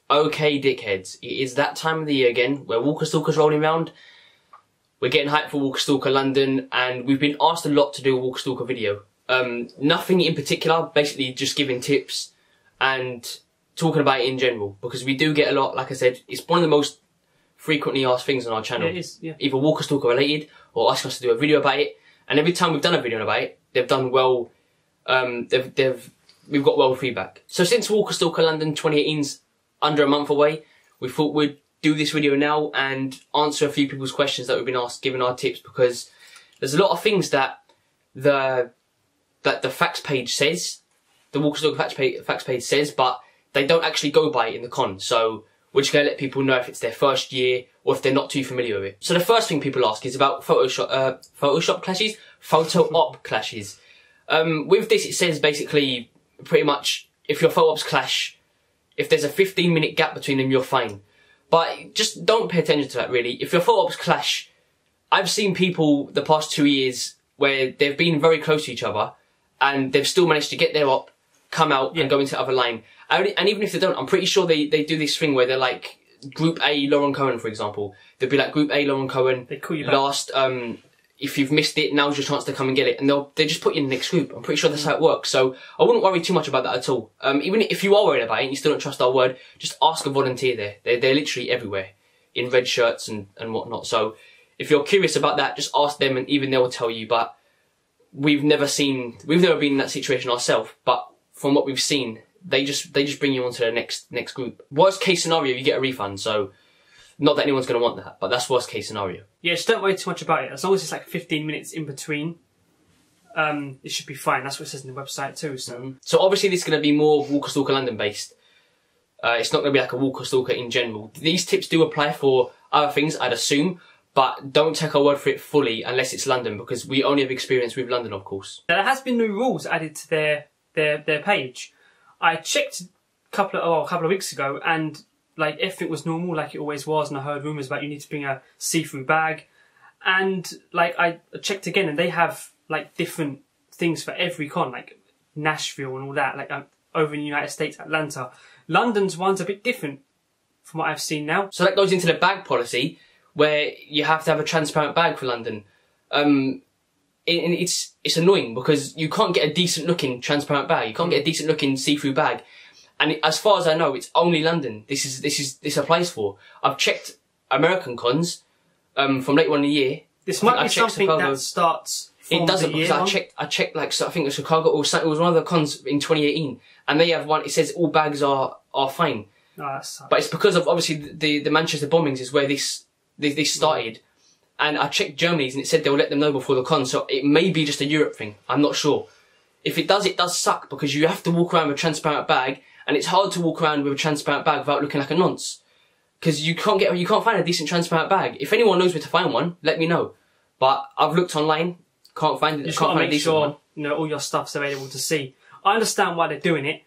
Okay, dickheads, it is that time of the year again where Walker Stalker's rolling around. We're getting hyped for Walker Stalker London, and we've been asked a lot to do a Walker Stalker video. Nothing in particular, basically just giving tips and talking about it in general, because we do get a lot, like I said, it's one of the most frequently asked things on our channel. Yeah, it is, yeah. Either Walker Stalker related, or asking us to do a video about it, and every time we've done a video about it, they've done well, we've got well feedback. So since Walker Stalker London 2018's under a month away, we thought we'd do this video now and answer a few people's questions that we've been asked, giving our tips, because there's a lot of things that the facts page says, the Walker Stalker facts page says, but they don't actually go by it in the con. So we're just going to let people know if it's their first year or if they're not too familiar with it. So the first thing people ask is about Photoshop clashes, photo op clashes. With this, it says basically pretty much if your photo ops clash, if there's a 15-minute gap between them, you're fine. But just don't pay attention to that, really. If your photo ops clash, I've seen people the past 2 years where they've been very close to each other and they've still managed to get their op, come out and go into the other line. And even if they don't, I'm pretty sure they do this thing where they're like Group A, Lauren Cohen, for example. They'll be like Group A, Lauren Cohen. They call you last. If you've missed it, now's your chance to come and get it, and they just put you in the next group. I'm pretty sure that's how it works. So I wouldn't worry too much about that at all. Even if you are worried about it and you still don't trust our word, just ask a volunteer there. They're literally everywhere in red shirts and whatnot. So if you're curious about that, just ask them, and even they will tell you. But we've never been in that situation ourselves. But from what we've seen, they just bring you onto the next group. Worst case scenario, you get a refund. So not that anyone's going to want that, but that's worst case scenario. Yeah, just don't worry too much about it. As long as it's like 15 minutes in between, it should be fine. That's what it says in the website too. So, so obviously this is going to be more Walker Stalker London based. It's not going to be like a Walker Stalker in general. These tips do apply for other things, I'd assume, but don't take our word for it fully unless it's London, because we only have experience with London, of course. Now, there has been new rules added to their page. I checked a couple of weeks ago, and like everything was normal, like it always was, and I heard rumours about you need to bring a see-through bag. And like I checked again, and they have like different things for every con, like Nashville and all that, like over in the United States, Atlanta. London's one's a bit different from what I've seen now. So that goes into the bag policy, where you have to have a transparent bag for London. And it's annoying because you can't get a decent looking transparent bag. You can't get a decent looking see-through bag. And as far as I know, it's only London this applies for. I've checked American cons from later on in the year. This might be something that starts from it doesn't, because I checked like, so I think it was Chicago, or it was one of the cons in 2018, and they have one. It says all bags are fine. Oh, that sucks. But it's because of obviously the Manchester bombings is where this started, and I checked Germany's and it said they'll let them know before the con. So it may be just a Europe thing. I'm not sure. If it does suck, because you have to walk around with a transparent bag. And it's hard to walk around with a transparent bag without looking like a nonce, because you can't find a decent transparent bag. If anyone knows where to find one, let me know. But I've looked online, can't find it. You can't find a decent one. You know, all your stuff's available to see. I understand why they're doing it,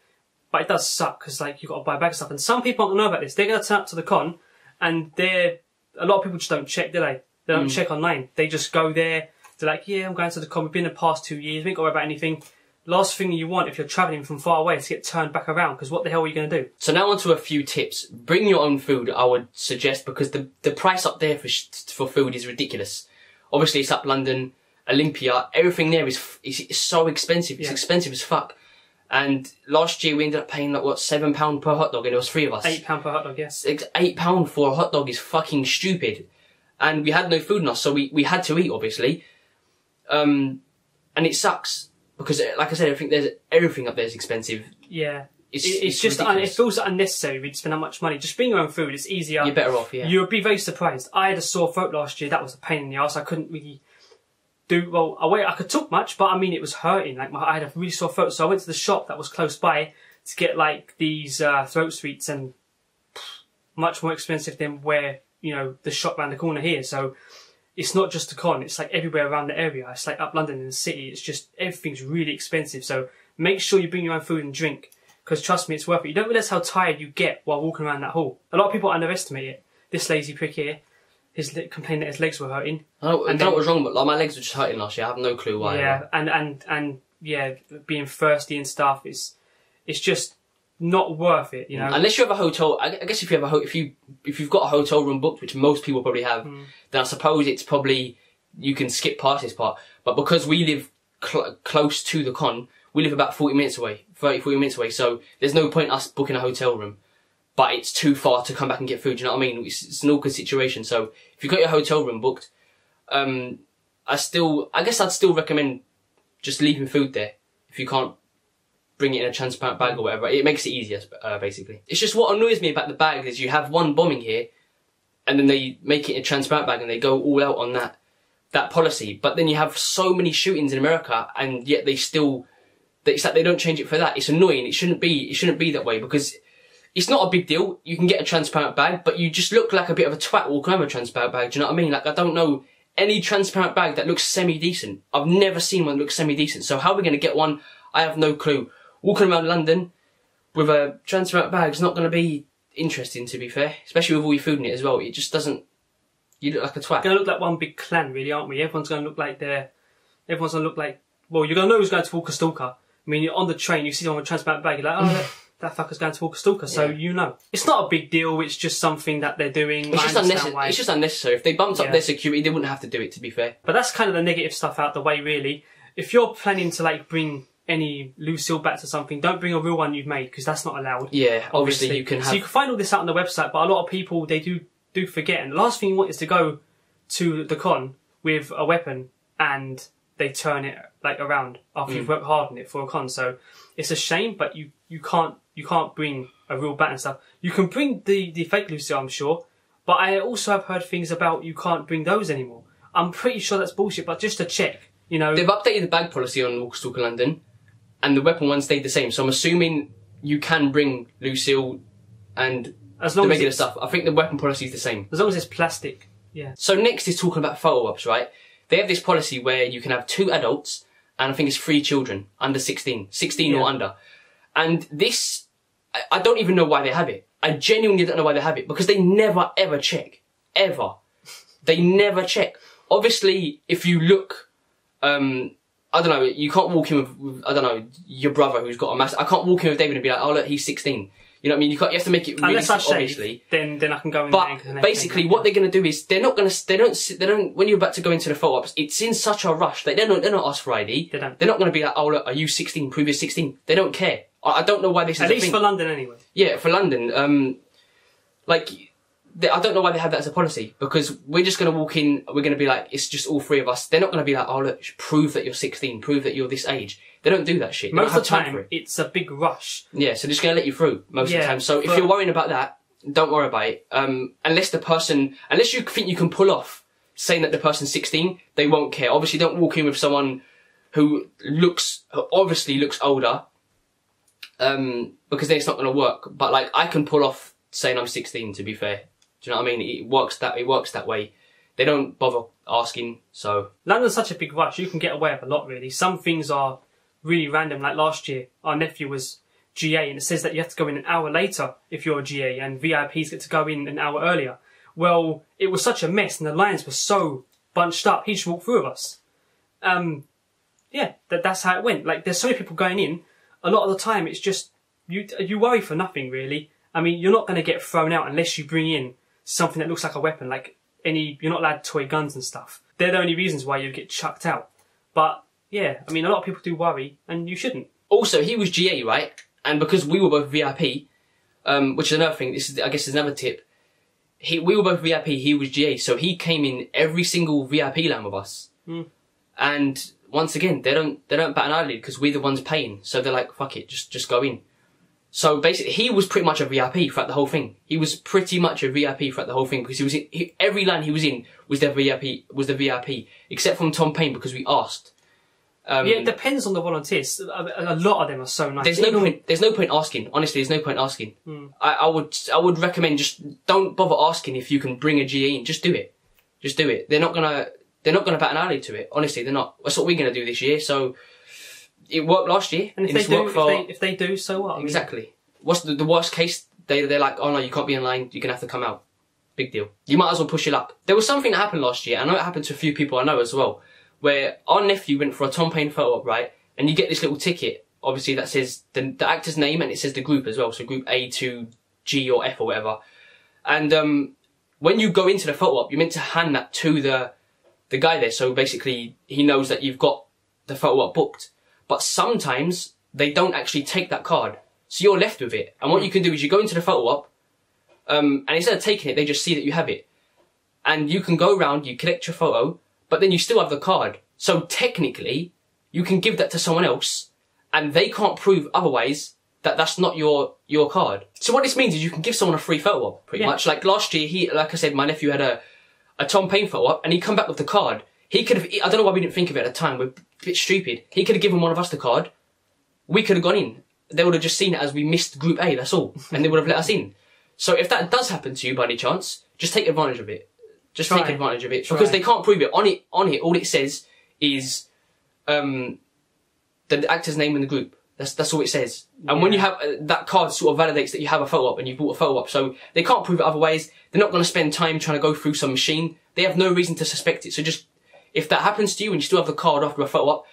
but it does suck because like you've got to buy bag stuff. And some people don't know about this. They're going to turn up to the con, and a lot of people just don't check, do they? They don't check online. They just go there. They're like, yeah, I'm going to the con. We've been the past 2 years. We ain't got to worry about anything. Last thing you want if you're travelling from far away is to get turned back around, because what the hell are you going to do? So now on to a few tips. Bring your own food, I would suggest, because the price up there for food is ridiculous. Obviously it's up London, Olympia, everything there is so expensive. It's expensive as fuck. And last year we ended up paying like what, £7 per hot dog, and there was 3 of us. £8 per hot dog, yes. £8 for a hot dog is fucking stupid. And we had no food on us, so we had to eat, obviously. And it sucks. Because, like I said, everything up there is expensive. Yeah. It's just, it feels unnecessary to spend that much money. Just bring your own food, it's easier. You're better off, yeah. You'll be very surprised. I had a sore throat last year, that was a pain in the arse. I couldn't really I could talk much, but I mean, it was hurting. Like, I had a really sore throat, so I went to the shop that was close by to get, like, these throat sweets, and much more expensive than where, you know, the shop around the corner here. So it's not just a con, it's like everywhere around the area. It's like up London in the city, it's just, everything's really expensive. So make sure you bring your own food and drink, because trust me, it's worth it. You don't realise how tired you get while walking around that hall. A lot of people underestimate it. This lazy prick here, complained that his legs were hurting. Oh, and that was wrong, but like, my legs were just hurting last year. I have no clue why. Yeah, and yeah, being thirsty and stuff, it's just, not worth it, you know. Unless you have a hotel, I guess if you have if you've got a hotel room booked, which most people probably have, then I suppose it's probably you can skip past this part. But because we live close to the con, we live about 40 minutes away, 40 minutes away. So there's no point us booking a hotel room, but it's too far to come back and get food. You know what I mean? It's an awkward situation. So if you've got your hotel room booked, I guess I'd still recommend just leaving food there if you can't bring it in a transparent bag or whatever. It makes it easier, basically. It's just what annoys me about the bags is you have one bombing here, and then they make it in a transparent bag and they go all out on that policy. But then you have so many shootings in America, and yet it's like they don't change it for that. It's annoying. It shouldn't be that way, because it's not a big deal. You can get a transparent bag, but you just look like a bit of a twat walking around with a transparent bag. Do you know what I mean? Like, I don't know any transparent bag that looks semi-decent. I've never seen one that looks semi-decent. So how are we going to get one? I have no clue. Walking around London with a transparent bag is not going to be interesting, to be fair. Especially with all your food in it as well. It just doesn't... You look like a twat. We're going to look like one big clan, really, aren't we? Everyone's going to look like Everyone's going to look like... Well, you're going to know who's going to walk a stalker. I mean, you're on the train, you see someone with a transparent bag, you're like, oh, that fucker's going to walk a stalker, so you know. It's not a big deal, it's just something that they're doing. It's just unnecessary. If they bumped up their security, they wouldn't have to do it, to be fair. But that's kind of the negative stuff out the way, really. If you're planning to, like, bring any Lucille bats or something, don't bring a real one you've made, because that's not allowed. Yeah, obviously you can have... So you can find all this out on the website, but a lot of people, they do forget. And the last thing you want is to go to the con with a weapon and they turn it like around after you've worked hard on it for a con. So it's a shame, but you can't bring a real bat and stuff. You can bring the fake Lucille, I'm sure, but I also have heard things about you can't bring those anymore. I'm pretty sure that's bullshit, but just to check, you know. They've updated the bag policy on Stalker London, and the weapon one stayed the same. So I'm assuming you can bring Lucille and the regular stuff. I think the weapon policy is the same. As long as it's plastic, yeah. So next is talking about photo ops, right? They have this policy where you can have 2 adults and I think it's 3 children under 16 or under. And this, I don't even know why they have it. I genuinely don't know why they have it, because they never ever check. Ever. They never check. Obviously, if you look, I don't know, you can't walk in with, I don't know, your brother who's got a massive... I can't walk in with David and be like, oh look, he's 16. You know what I mean? You have to make it really simple, obviously. Then I can go in. But basically, what they're going to do is they don't. When you're about to go into the photo ops, it's in such a rush. They're not ask for ID. They're not going to be like, oh look, are you 16? Prove you're 16. They don't care. I don't know why this is. At least for London, anyway. Yeah, for London. I don't know why they have that as a policy, because we're just going to walk in, we're going to be like, it's just all 3 of us. They're not going to be like, oh look, prove that you're 16, prove that you're this age. They don't do that shit. Most of the time, it's a big rush. Yeah, so they're just going to let you through most of the time. So if you're worrying about that, don't worry about it. Unless you think you can pull off saying that the person's 16, they won't care. Obviously, don't walk in with someone who obviously looks older, because then it's not going to work. But like, I can pull off saying I'm 16, to be fair. Do you know what I mean? It works that way. They don't bother asking, so... London's such a big rush, you can get away with a lot, really. Some things are really random, like last year, our nephew was GA, and it says that you have to go in an hour later if you're a GA, and VIPs get to go in an hour earlier. Well, it was such a mess, and the lines were so bunched up, he just walked through with us. Yeah, that's how it went. Like, there's so many people going in, a lot of the time it's just... You worry for nothing, really. I mean, you're not going to get thrown out unless you bring in something that looks like a weapon, like you're not allowed toy guns and stuff. They're the only reasons why you get chucked out. But, yeah, I mean, a lot of people do worry, and you shouldn't. Also, he was GA, right? And because we were both VIP, which is another thing, I guess is another tip, we were both VIP, he was GA, so he came in every single VIP line with us. And, once again, they don't bat an eyelid, because we're the ones paying, so they're like, fuck it, just go in. So basically, he was pretty much a VIP throughout the whole thing. He was pretty much a VIP throughout the whole thing, because every line he was in was the VIP, except from Tom Payne, because we asked. Yeah, it depends on the volunteers. A lot of them are so nice. There's no point asking. Honestly, there's no point asking. I would recommend just don't bother asking if you can bring a GA in. Just do it. Just do it. They're not gonna bat an eyelid to it. Honestly, they're not. That's what we're gonna do this year. So. It worked last year. And if they do, so what? Exactly. What's the worst case? They're like, oh no, you can't be in line. You're gonna have to come out. Big deal. You might as well push it up. There was something that happened last year. I know it happened to a few people I know as well, where our nephew went for a Tom Payne photo op, right? And you get this little ticket obviously that says the actor's name and it says the group as well. So group A to G or F or whatever. And when you go into the photo op, you're meant to hand that to the guy there. So basically he knows that you've got the photo op booked. But sometimes they don't actually take that card. So you're left with it. And what you can do is you go into the photo op, and instead of taking it, they just see that you have it. And you can go around, you collect your photo, but then you still have the card. So technically, you can give that to someone else, and they can't prove otherwise that that's not your card. So what this means is you can give someone a free photo op, pretty much. Like last year, like I said, my nephew had a Tom Payne photo op, and he come back with the card. He could have, I don't know why we didn't think of it at the time, we're a bit stupid. He could have given one of us the card, we could have gone in. They would have just seen it as we missed Group A, that's all. And they would have let us in. So if that does happen to you by any chance, just take advantage of it. Just take advantage of it. Because they can't prove it. On it, all it says is the actor's name in the group. That's all it says. And when you have that card sort of validates that you have a photo op and you've bought a photo op. So they can't prove it other ways. They're not going to spend time trying to go through some machine. They have no reason to suspect it. So just, if that happens to you and you still have the card after a photo op,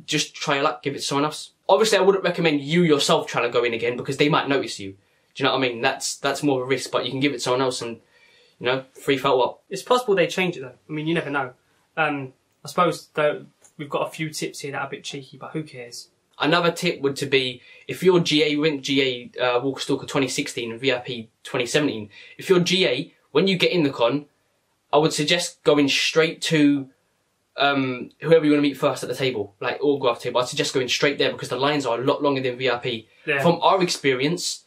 just try your luck, give it to someone else. Obviously, I wouldn't recommend you yourself trying to go in again because they might notice you. Do you know what I mean? That's more of a risk, but you can give it to someone else and, you know, free photo op. It's possible they change it though. I mean, you never know. I suppose though we've got a few tips here that are a bit cheeky, but who cares? Another tip would to be, if you're GA, we went GA Walker Stalker 2016 and VIP 2017. If you're GA, when you get in the con, I would suggest going straight to whoever you want to meet first at the table, like autograph table. I'd suggest going straight there because the lines are a lot longer than VIP. Yeah. From our experience,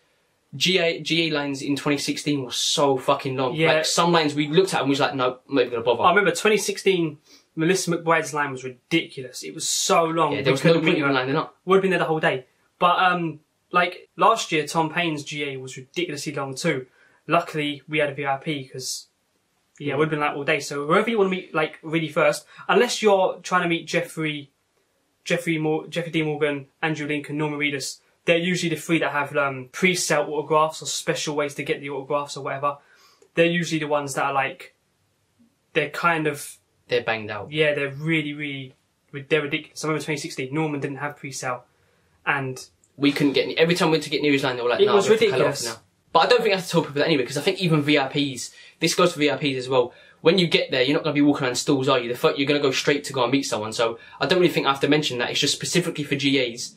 GA lines in 2016 were so fucking long. Yeah. Like some lines we looked at and we was like, no, I'm not even gonna bother. I remember 2016, Melissa McBride's line was ridiculous. It was so long. Yeah, there was no point even lining up. Would have been there the whole day. But like last year, Tom Payne's GA was ridiculously long too. Luckily, we had a VIP because it would have been like all day. So whoever you want to meet, like really first, unless you're trying to meet Jeffrey D. Morgan, Andrew Lincoln, Norman Reedus. They're usually the three that have pre-sale autographs or special ways to get the autographs or whatever. They're usually the ones that are like, they're banged out. Yeah, they're really, they're ridiculous. I remember 2016, Norman didn't have pre-sale, and we couldn't get every time we went to get near his line, they were like, "No, it was ridiculous." Now. But I don't think I have to tell people that anyway, because I think even VIPs, this goes for VIPs as well. When you get there, you're not going to be walking around stalls, are you? You're going to go straight to go and meet someone. So I don't really think I have to mention that. It's just specifically for GAs.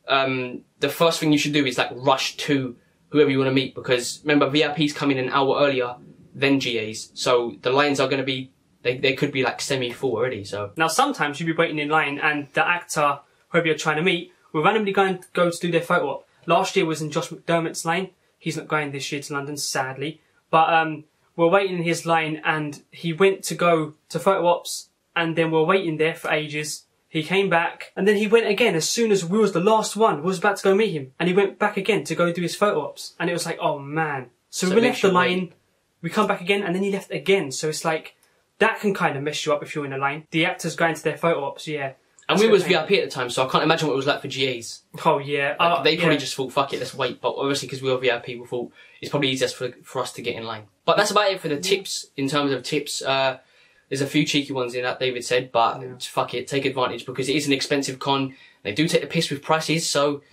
The first thing you should do is like rush to whoever you want to meet, because remember VIPs come in an hour earlier than GAs, so the lines are going to be they could be like semi-full already. So now sometimes you'll be waiting in line and the actor whoever you're trying to meet will randomly go to do their photo op. Last year was in Josh McDermott's line. He's not going this year to London, sadly, but we're waiting in his line and he went to go to photo ops and then we're waiting there for ages. He came back, and then he went again as soon as we was the last one. We was about to go meet him. And he went back again to go do his photo ops. And it was like, oh man. So we left the line, we come back again, and then he left again. So it's like, that can kind of mess you up if you're in a line. The actors going to their photo ops, yeah. And we was VIP at the time, so I can't imagine what it was like for GAs. Oh yeah. Like, they probably just thought, fuck it, let's wait. But obviously, because we were VIP, we thought it's probably easiest for us to get in line. But that's about it for the tips, in terms of tips. There's a few cheeky ones in that David said, but fuck it, take advantage because it is an expensive con. They do take the piss with prices, so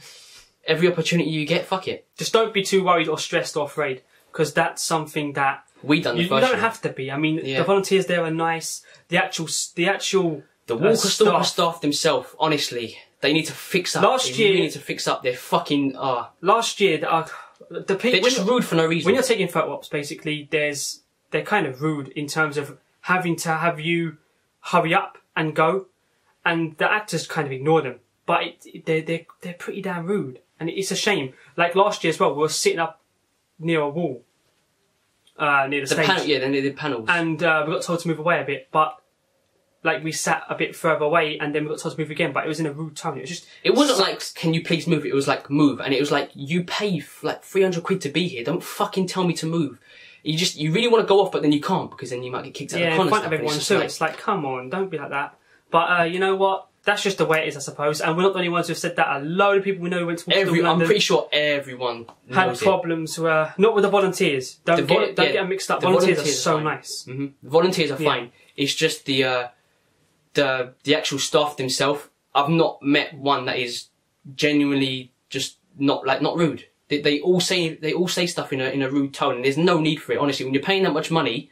every opportunity you get, fuck it. Just don't be too worried or stressed or afraid, because that's something that we done the you first don't have to be. I mean, the volunteers there are nice. The Walker Stalker staff themselves, honestly, they need to fix up. Last year, really need to fix up their fucking. Last year, the people they're just rude for no reason. When you're taking photo ops, basically, they're kind of rude in terms of having to have you hurry up and go, and the actors kind of ignore them. But they're pretty damn rude, and it's a shame. Like last year as well, we were sitting up near a wall, near the stage. They needed panels, and we got told to move away a bit. But like we sat a bit further away, and then we got told to move again. But it was in a rude tone. It wasn't like, can you please move? It was like, move, and it was like, you pay like 300 quid to be here. Don't fucking tell me to move. You really want to go off, but then you can't, because then you might get kicked out of the con. In front of everyone too. It's like, come on, don't be like that. But you know what? That's just the way it is, I suppose. And we're not the only ones who've said that. A load of people we know went to London. I'm pretty sure everyone had problems. Not with the volunteers. Don't get them mixed up. Volunteers are so nice. The volunteers are fine. It's just the actual staff themselves. I've not met one that is genuinely just not rude. They all say stuff in a rude tone, and there's no need for it. Honestly, when you're paying that much money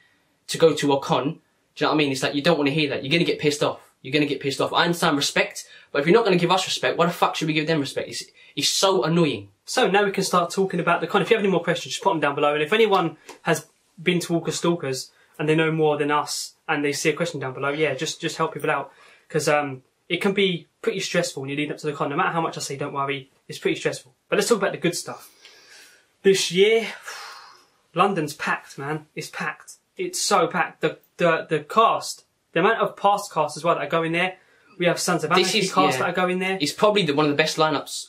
to go to a con, do you know what I mean? It's like you don't want to hear that. You're gonna get pissed off. You're gonna get pissed off. I understand respect, but if you're not gonna give us respect, why the fuck should we give them respect? It's so annoying. So now we can start talking about the con. If you have any more questions, just put them down below. And if anyone has been to Walker Stalkers and they know more than us and they see a question down below, yeah, just help people out, because it can be pretty stressful when you lead up to the con. No matter how much I say don't worry, it's pretty stressful. But let's talk about the good stuff. This year, London's packed, man. It's packed. It's so packed. The cast, the amount of past cast as well that are going there. We have Sons of Anarchy cast that are going there. It's probably one of the best lineups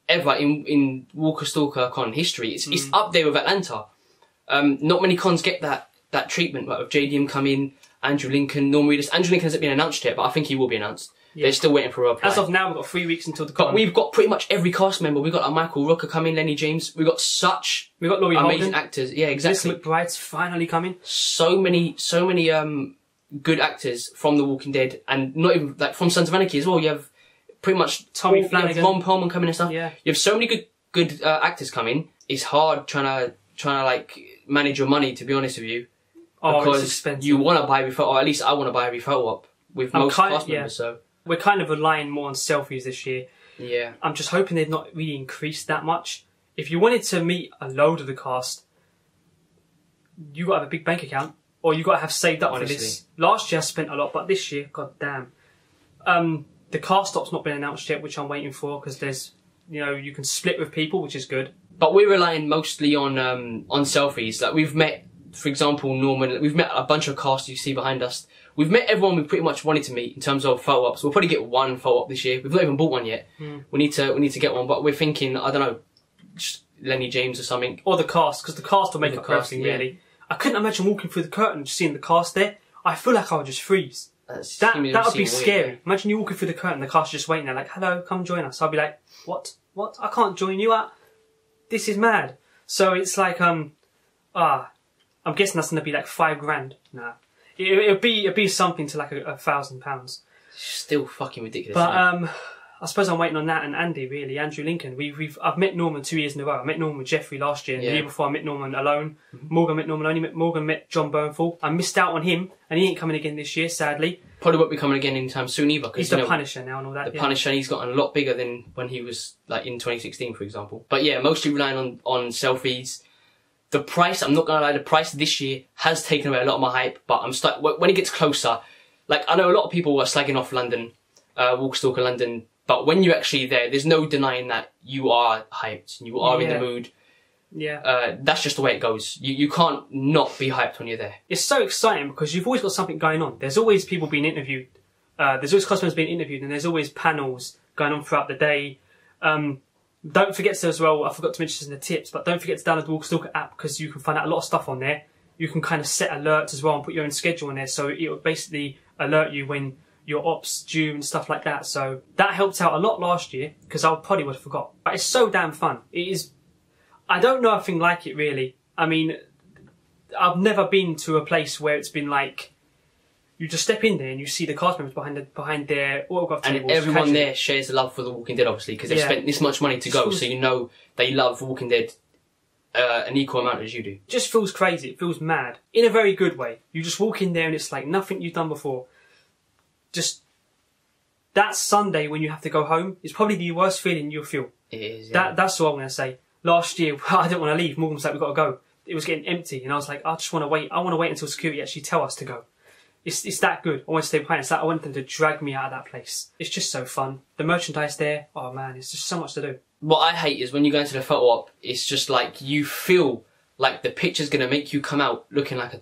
ever in Walker Stalker con history. It's up there with Atlanta. Not many cons get that treatment, like with JDM coming, Andrew Lincoln. Normally, Andrew Lincoln hasn't been announced yet, but I think he will be announced. Yeah. They're still waiting for a reply. As of now, we've got 3 weeks until the con. But we've got pretty much every cast member. We've got Michael Rooker coming, Lenny James. We've got Laurie amazing Holden. actors. Yeah, exactly. Melissa McBride's finally coming. So many good actors from The Walking Dead, and not even like from Sons of Anarchy as well. You have pretty much Tommy Flanagan, Ron Perlman coming and stuff. Yeah. You have so many good actors coming. It's hard trying to like manage your money, to be honest with you. Because you want to buy every photo, or at least I want to buy every photo up with most cast members. So we're kind of relying more on selfies this year. Yeah. I'm just hoping they've not really increased that much. If you wanted to meet a load of the cast, you got to have a big bank account, or you got to have saved up for this. Last year I spent a lot, but this year, god damn. The cast stop's not been announced yet, which I'm waiting for, because there's, you can split with people, which is good. But we're relying mostly on selfies. Like we've met, for example, Norman. We've met a bunch of cast you see behind us. We've met everyone we pretty much wanted to meet in terms of photo ops. We'll probably get one photo op this year. We've not even bought one yet. We need to get one, but we're thinking, I don't know, just Lenny James or something. Or the cast, because the cast will make up everything, really. I couldn't imagine walking through the curtain and just seeing the cast there. I feel like I would just freeze. That would be scary. Weird. Imagine you walking through the curtain, the cast just waiting there, like, hello, come join us. I'll be like, what? I can't join you. This is mad. So it's like, I'm guessing that's going to be like $5,000. Nah. It'll be something to like £1,000. Still fucking ridiculous. But I suppose I'm waiting on that and Andy, really, Andrew Lincoln. I've met Norman 2 years in a row. I met Norman with Jeffrey last year, and the year before I met Norman alone. Morgan met Norman only. Morgan met John Bernthal. I missed out on him, and he ain't coming again this year, sadly. Probably won't be coming again anytime soon either. He's the Punisher now and all that. The Punisher, he's gotten a lot bigger than when he was like in 2016, for example. But yeah, mostly relying on selfies. The price, I'm not gonna lie, the price this year has taken away a lot of my hype. But when it gets closer, like I know a lot of people are slagging off London, Walker Stalker London. But when you're actually there, there's no denying that you are hyped and you are in the mood. Yeah. That's just the way it goes. You can't not be hyped when you're there. It's so exciting because you've always got something going on. There's always people being interviewed. There's always customers being interviewed, and there's always panels going on throughout the day. Don't forget to, as well, I forgot to mention this in the tips, but don't forget to download the Walker Stalker app, because you can find out a lot of stuff on there. You can kind of set alerts as well and put your own schedule in there, so it will basically alert you when your ops due and stuff like that. So that helped out a lot last year, because I probably would have forgot. But it's so damn fun. It is. I don't know anything like it, really. I mean, I've never been to a place where it's been like, you just step in there and you see the cast members behind their autograph tables. And everyone there shares the love for The Walking Dead, obviously, because they've spent this much money to go, so you know they love The Walking Dead an equal amount as you do. It just feels crazy. It feels mad. In a very good way. You just walk in there and it's like nothing you've done before. Just that Sunday when you have to go home is probably the worst feeling you'll feel. It is, yeah. That's what I'm going to say. Last year, I didn't want to leave. Morgan was like, we've got to go. It was getting empty, and I was like, I just want to wait. I want to wait until security actually tell us to go. It's that good. I want to stay behind. It's like I want them to drag me out of that place. It's just so fun. The merchandise there, oh man, it's just so much to do. What I hate is when you go into the photo op, it's just like you feel like the picture's going to make you come out looking like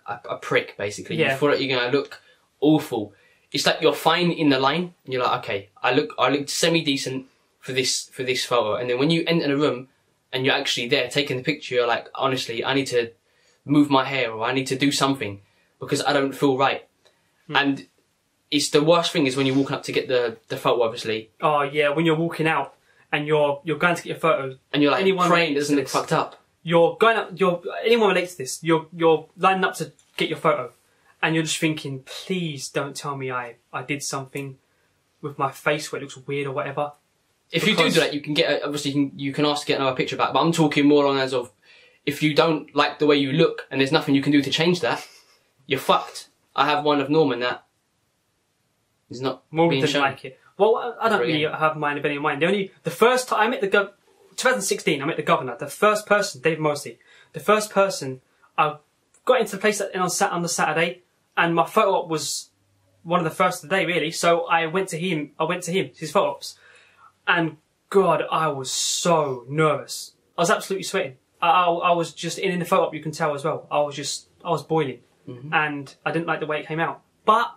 a prick, basically. Yeah. You feel like you're going to look awful. It's like you're fine in the line, and you're like, okay, I look semi-decent for this photo. And then when you enter the room and you're actually there taking the picture, you're like, honestly, I need to move my hair, or I need to do something, because I don't feel right. And it's the worst thing is when you're walking up to get the photo, obviously. Oh yeah, when you're walking out and you're going to get your photo, and you're like praying it doesn't look fucked up. You're going up. Anyone relates to this? You're lining up to get your photo, and you're just thinking, please don't tell me I did something with my face where it looks weird or whatever. If you do that, you can get obviously you can ask to get another picture back. But I'm talking more on as of if you don't like the way you look and there's nothing you can do to change that, you're fucked. I have one of Norman that is not. Morgan didn't like it. Well, I don't really have mine of any of mine. The first time I met 2016, I met the governor. The first person, Dave Mosley, the first person I got into the place on the Saturday, and my photo op was one of the first of the day, really. So I went to him. His photo ops, and God, I was so nervous. I was absolutely sweating. I was just in the photo op. You can tell as well. I was boiling, and I didn't like the way it came out. But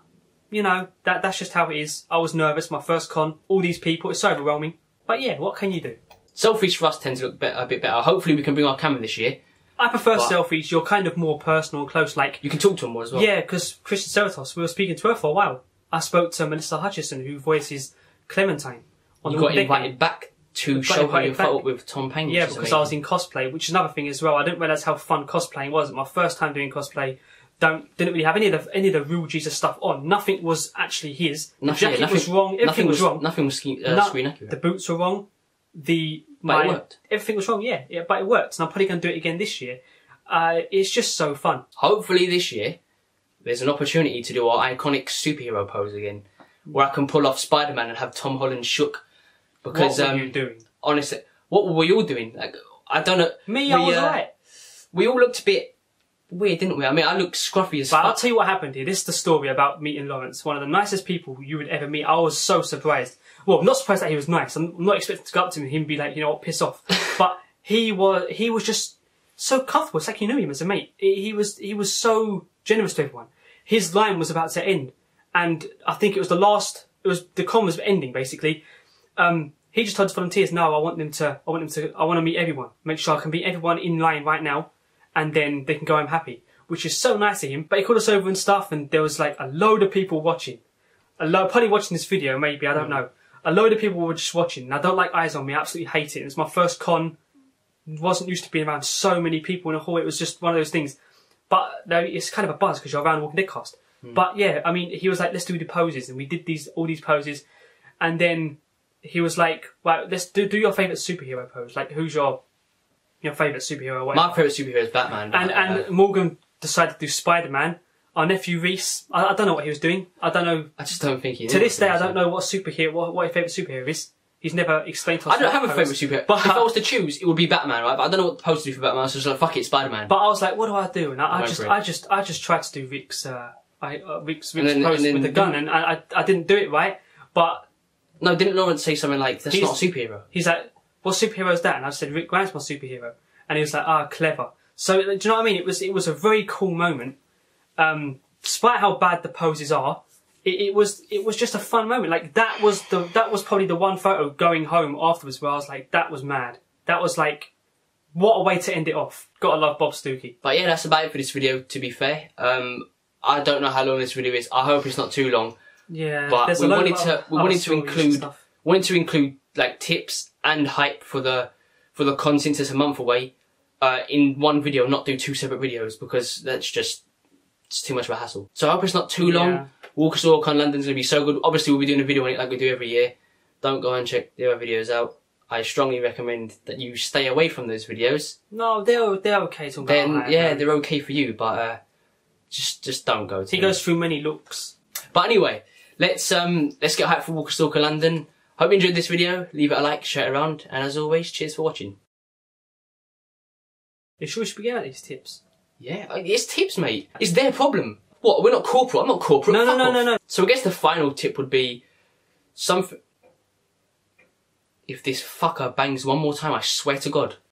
you know, that's just how it is. I was nervous. My first con, all these people, it's so overwhelming. But yeah, what can you do? Selfies for us tend to look a bit better. Hopefully we can bring our camera this year. I prefer selfies. You're kind of more personal and close. Like you can talk to them more as well. Yeah, because Christian Cerritos, we were speaking to her for a while. I spoke to Melissa Hutchison, who voices Clementine. You got invited back to show her your photo with Tom Payne. Yeah, because I was in cosplay, which is another thing as well. I didn't realise how fun cosplaying was. My first time doing cosplay. Didn't really have any of the real Jesus stuff on. Nothing was actually his. The jacket was wrong. Everything was wrong. Nothing was screen accurate. The boots were wrong. But it worked. Everything was wrong. Yeah, but it worked, and I'm probably going to do it again this year. It's just so fun. Hopefully this year, there's an opportunity to do our iconic superhero pose again, where I can pull off Spider-Man and have Tom Holland shook. Because what were you doing? Honestly, what were we all doing? Like I don't know. I was alright. We all looked a bit weird, didn't we? I mean, I looked scruffy as fuck. But I'll tell you what happened here. This is the story about meeting Lawrence, one of the nicest people you would ever meet. I was so surprised. Well, I'm not surprised that he was nice. I'm not expecting to go up to him and him be like, you know what, piss off. But he was just so comfortable. It's like you knew him as a mate. He was so generous to everyone. His line was about to end, and I think it was the con was ending basically. He just told his volunteers, no, I want to meet everyone. Make sure I can meet everyone in line right now. And then they can go home happy, which is so nice of him. But he called us over and stuff, and there was like a load of people watching. Probably watching this video, maybe, I don't know. A load of people were just watching, and I don't like eyes on me, I absolutely hate it. It was my first con, wasn't used to being around so many people in a hall, it was just one of those things. But it's kind of a buzz, because you're around Walking Dead cast. But yeah, I mean, he was like, let's do the poses, and we did all these poses, and then he was like, right, let's do your favourite superhero pose. Like, who's your favourite superhero? Whatever. My favourite superhero is Batman. And Morgan decided to do Spider-Man. Our nephew Reese, I don't know what he was doing. I don't know. I just don't think he. To this day, I don't know what your favourite superhero is. He's never explained to us. I don't have a favourite superhero. But if I was to choose, it would be Batman, right? But I don't know what supposed to do for Batman. So I was just like, fuck it, Spider-Man. But I was like, what do I do? And I just tried to do Rick's pose with the gun, and I didn't do it right. But no, didn't Lawrence say something like, "That's not a superhero"? He's like, what superhero is that? And I said, Rick Grimes' my superhero. And he was like, clever. So, do you know what I mean? It was a very cool moment. Despite how bad the poses are, it was just a fun moment. Like, that was probably the one photo going home afterwards where I was like, that was mad. That was like, what a way to end it off. Gotta love Bob Stookie. But yeah, that's about it for this video, to be fair. I don't know how long this video is. I hope it's not too long. Yeah, but we wanted to include like tips and hype for the con since it's a month away in one video, not do two separate videos, because that's just it's too much of a hassle. So I hope it's not too long. Stalker London's gonna be so good. Obviously we'll be doing a video on it like we do every year. Don't go and check the other videos out. I strongly recommend that you stay away from those videos. No, they're okay to they're okay for you, but just don't go to He goes through many looks. But anyway, let's get hyped for Stalker London. Hope you enjoyed this video. Leave it a like, share it around, and as always, cheers for watching. You sure we should be getting out these tips? Yeah, it's tips, mate. It's their problem. What? We're not corporate. I'm not corporate. No. So I guess the final tip would be something. If this fucker bangs one more time, I swear to God.